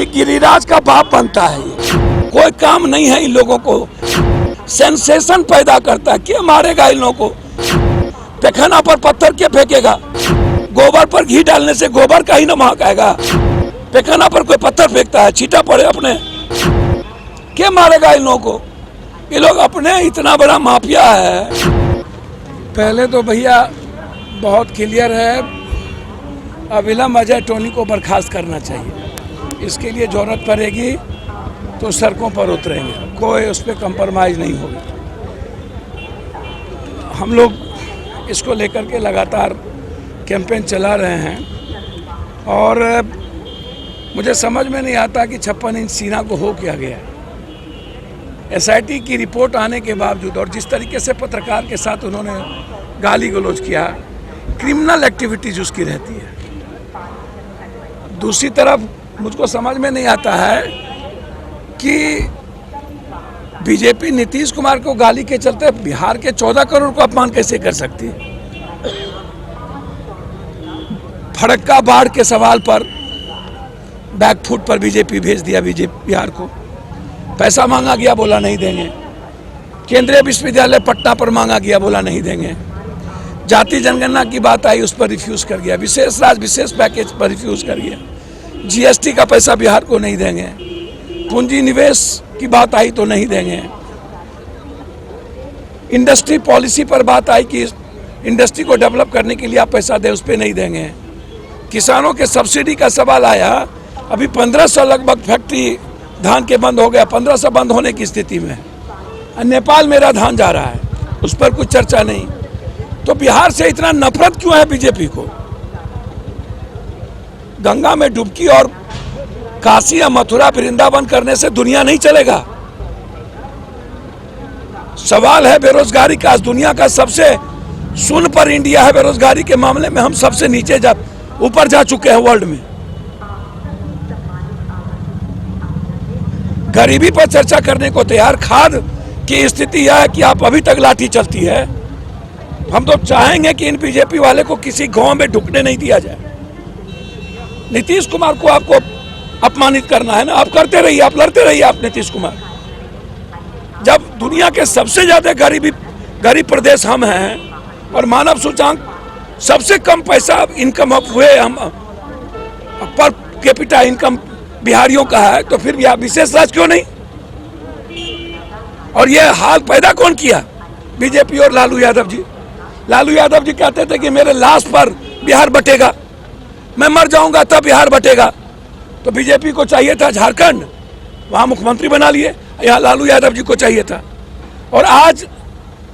एक गिरिराज का बाप बनता है। ये कोई काम नहीं है इन लोगों को, सेंसेशन पैदा करता है। क्या मारेगा इन लोगों को? पैखाना पर पत्थर क्या फेंकेगा? गोबर पर घी डालने से गोबर का ही न महक आएगा। पैखाना पर कोई पत्थर फेंकता है, छींटा पड़े अपने, क्या मारेगा इन लोगों को? ये लोग अपने इतना बड़ा माफिया है। पहले तो भैया बहुत क्लियर है, अविलंब अजय टोनी को बर्खास्त करना चाहिए। इसके लिए जरूरत पड़ेगी तो सड़कों पर उतरेंगे, कोई उस पर कंप्रोमाइज़ नहीं होगी। हम लोग इसको लेकर के लगातार कैंपेन चला रहे हैं और मुझे समझ में नहीं आता कि 56 इंच सीना को हो क्या गया। एसआईटी की रिपोर्ट आने के बावजूद और जिस तरीके से पत्रकार के साथ उन्होंने गाली गलौज किया, क्रिमिनल एक्टिविटीज उसकी रहती है। दूसरी तरफ मुझको समझ में नहीं आता है कि बीजेपी नीतीश कुमार को गाली के चलते बिहार के 14 करोड़ को अपमान कैसे कर सकती है। फड़क्का बाढ़ के सवाल पर बैकफुट पर बीजेपी भेज दिया बिहार को। पैसा मांगा गया, बोला नहीं देंगे। केंद्रीय विश्वविद्यालय पटना पर मांगा गया, बोला नहीं देंगे। जाति जनगणना की बात आई, उस पर रिफ्यूज कर गया। विशेष राज्य विशेष पैकेज पर रिफ्यूज कर गया। जीएसटी का पैसा बिहार को नहीं देंगे। पूंजी निवेश की बात आई तो नहीं देंगे। इंडस्ट्री पॉलिसी पर बात आई कि इंडस्ट्री को डेवलप करने के लिए आप पैसा दें, उस पर नहीं देंगे। किसानों के सब्सिडी का सवाल आया, अभी 1500 लगभग फैक्ट्री धान के बंद हो गया, 1500 बंद होने की स्थिति में। नेपाल मेरा धान जा रहा है, उस पर कुछ चर्चा नहीं। तो बिहार से इतना नफरत क्यों है बीजेपी को? गंगा में डुबकी और काशी या मथुरा वृंदावन करने से दुनिया नहीं चलेगा। सवाल है बेरोजगारी का। आज दुनिया का सबसे शून्य पर इंडिया है बेरोजगारी के मामले में। हम सबसे नीचे ऊपर जा चुके हैं वर्ल्ड में। गरीबी पर चर्चा करने को तैयार। खाद की स्थिति यह है कि आप अभी तक लाठी चलती है। हम तो चाहेंगे कि इन बीजेपी वाले को किसी गांव में ढुकने नहीं दिया जाए। नीतीश कुमार को आपको अपमानित करना है ना, आप करते रहिए, आप लड़ते रहिए। आप नीतीश कुमार, जब दुनिया के सबसे ज्यादा गरीब प्रदेश हम हैं और मानव सूचकांक सबसे कम पैसा इनकम अप हुए, हम पर कैपिटा इनकम बिहारियों का है, तो फिर यह विशेष राज्य क्यों नहीं? और यह हाल पैदा कौन किया? बीजेपी और लालू यादव जी। लालू यादव जी कहते थे कि मेरे लाश पर बिहार बटेगा, मैं मर जाऊंगा तब बिहार बटेगा। तो बीजेपी को चाहिए था झारखंड, वहां मुख्यमंत्री बना लिए। यहाँ लालू यादव जी को चाहिए था। और आज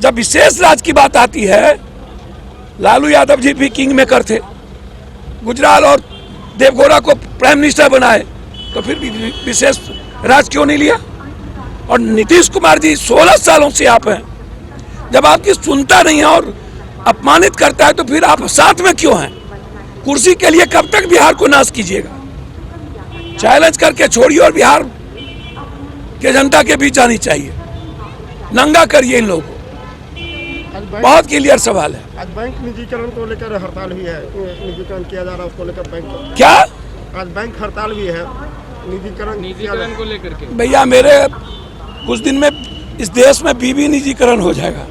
जब विशेष राज्य की बात आती है, लालू यादव जी भी किंग मेकर थे। गुजराल और देवगौड़ा को प्राइम मिनिस्टर बनाए, तो फिर विशेष राज्य क्यों नहीं लिया? और नीतीश कुमार जी 16 सालों से आप हैं, जब आपकी सुनता नहीं है और अपमानित करता है, तो फिर आप साथ में क्यों हैं? कुर्सी के लिए कब तक बिहार को नाश कीजिएगा? चैलेंज करके छोड़िए और बिहार के जनता के बीच आनी चाहिए। नंगा करिए इन लोगों को। बहुत क्लियर सवाल है। आज बैंक निजीकरण को लेकर हड़ताल भी है, निजीकरण किया जा रहा है, उसको लेकर बैंक क्या आज बैंक हड़ताल भी है निजीकरण को लेकर के। भैया मेरे कुछ दिन में इस देश में बीबी निजीकरण हो जाएगा।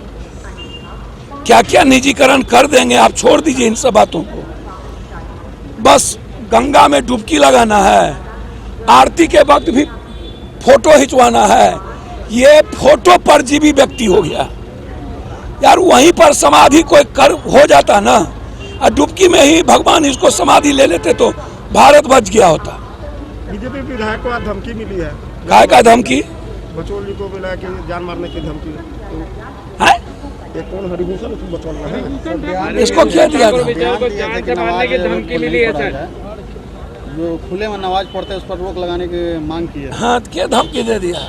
क्या क्या निजीकरण कर देंगे, आप छोड़ दीजिए इन सब बातों को। बस गंगा में डुबकी लगाना है, आरती के वक्त भी फोटो खिंचवाना है। ये फोटो परजीवी व्यक्ति हो गया यार। वहीं पर समाधि कोई कर हो जाता ना, और डुबकी में ही भगवान इसको समाधि ले लेते तो भारत बच गया होता। बीजेपी विधायक को आज धमकी मिली है। काय का धमकी? बचौल जी को मिला कि जान मारने की धमकी है। ये कौन हरिभूषण बचौल है? इसको क्या दिया था? धमकी मिली है सर। जो खुले में नमाज पढ़ते हैं उस पर रोक लगाने की मांग की है। हाँ, क्या धमकी दे दिया?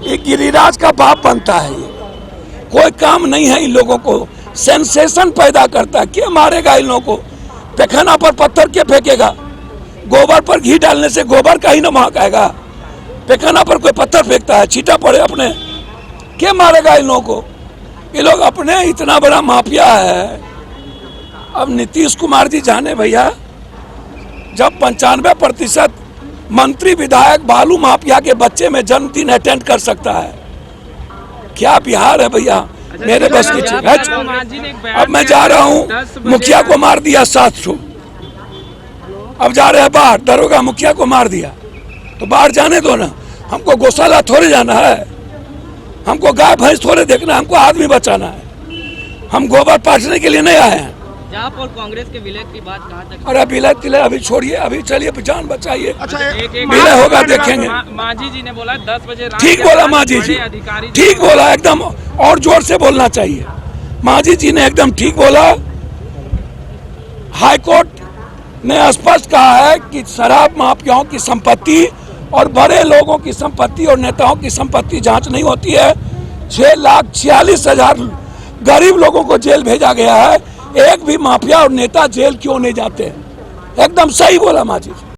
ये गिरिराज का बाप बनता है। ये कोई काम नहीं है इन लोगों को, सेंसेशन पैदा करता है। क्या मारेगा इन लोगों को? पैखाना पर पत्थर क्या फेंकेगा? गोबर पर घी डालने से गोबर का ही न महक आएगा। पैखाना पर कोई पत्थर फेंकता है, छींटा पड़े अपने, क्या मारेगा इन लोगों को? ये लोग अपने इतना बड़ा माफिया है। अब नीतीश कुमार जी जाने भैया, जब 95% मंत्री विधायक बालू माफिया के बच्चे में जन्मदिन अटेंड कर सकता है? क्या बिहार है भैया? मेरे बस की चीज है। अब मैं जा रहा हूँ, मुखिया को मार दिया 700, अब जा रहे हैं बाहर, दरोगा मुखिया को मार दिया, तो बाहर जाने दो ना। हमको गौशाला थोड़े जाना है, हमको गाय भैंस थोड़े देखना है, हमको आदमी बचाना है। हम गोबर पाटने के लिए नहीं आए हैं। जाप और कांग्रेस के विलय की बात कहाँ तक? अरे विलय तिलय अभी छोड़िए, अभी चलिए जान बचाइए। अच्छा विलय होगा देखेंगे। मांझी जी ने बोला 10 बजे ठीक बोला मांझी जी, ठीक बोला, एकदम और जोर से बोलना चाहिए। मांझी जी ने एकदम ठीक बोला। हाईकोर्ट ने स्पष्ट कहा है कि शराब माफियाओं की संपत्ति और बड़े लोगों की संपत्ति और नेताओं की संपत्ति जांच नहीं होती है। 6,46,000 गरीब लोगों को जेल भेजा गया है, एक भी माफिया और नेता जेल क्यों नहीं जाते? एकदम सही बोला मांझी जी।